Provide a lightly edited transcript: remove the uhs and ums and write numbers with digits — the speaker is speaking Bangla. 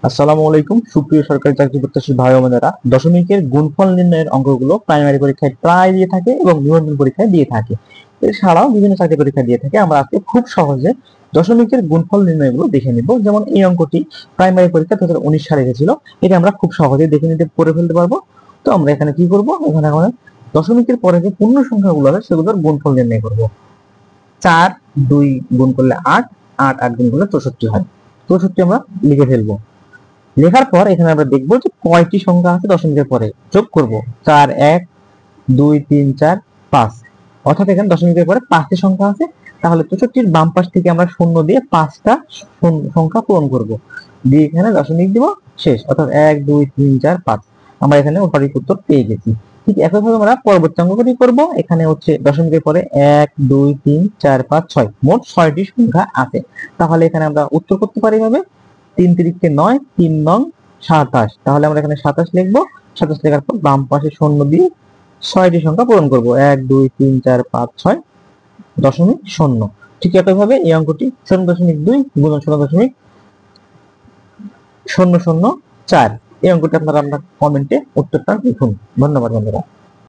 আসসালামু আলাইকুম সুপ্রিয় সরকারি চাকরি প্রত্যাশী ভাই ও বোনেরা, দশমিকের গুণফল নির্ণয়ের অঙ্কগুলো প্রাইমারি পরীক্ষায় প্রায় দিয়ে থাকে এবং নিবন্ধন পরীক্ষায় দিয়ে থাকে। এছাড়াও বিভিন্ন চাকরি পরীক্ষা দিয়ে থাকে। আমরা আজকে খুব সহজে দশমিকের গুণফল নির্ণয়গুলো দেখে নিব। যেমন এই অঙ্কটি প্রাইমারি পরীক্ষা 2019 সালে এসেছিল। এটা আমরা খুব সহজে দেখে নিতে করে ফেলতে পারবো। তো আমরা এখানে কি করব, এখানে আমরা দশমিকের পরে যে পূর্ণ সংখ্যাগুলো আছে সেগুলোর গুণফল নির্ণয় করব। 4 2 গুণ করলে 8, 8 8 গুণ করলে 64 হয়। 64 আমরা লিখে ফেলবো। লেখার পর এখানে আমরা দেখবো যে কয়টি সংখ্যা আছে দশমিকের পরে, যোগ করব। 4 1 2 3 4 5, অর্থাৎ এখানে দশমিকের পরে 5টি সংখ্যা আছে। তাহলে 64-র বাম পাশ থেকে আমরা শূন্য দিয়ে 5টা সংখ্যা পূরণ করব, দিয়ে এখানে দশমিক দিব, শেষ। অর্থাৎ 1 2 3 4 5 আমরা এখানে সঠিক উত্তর পেয়ে গেছি। ঠিক একইভাবে আমরা পরবর্তী অঙ্কটি করব। এখানে হচ্ছে দশমিকের পরে 1 2 3 4 5 6, মোট 6টি সংখ্যা আছে। তাহলে এখানে আমরা উত্তর করতে পারি ভাবে 3 3 9, 3 9 27। তাহলে আমরা এখানে 27 লিখবো। 27 লেখার পর বাম পাশে শূন্য দিয়ে 6টি সংখ্যা পূরণ করব, 1 2 3 4 5 6 দশমিক শূন্য। ঠিক একইভাবে এই অঙ্কটি 0.2 গুণ 0.004, এই অঙ্কটি আপনারা কমেন্টে উত্তরটা লিখুন। ধন্যবাদ বন্ধুরা।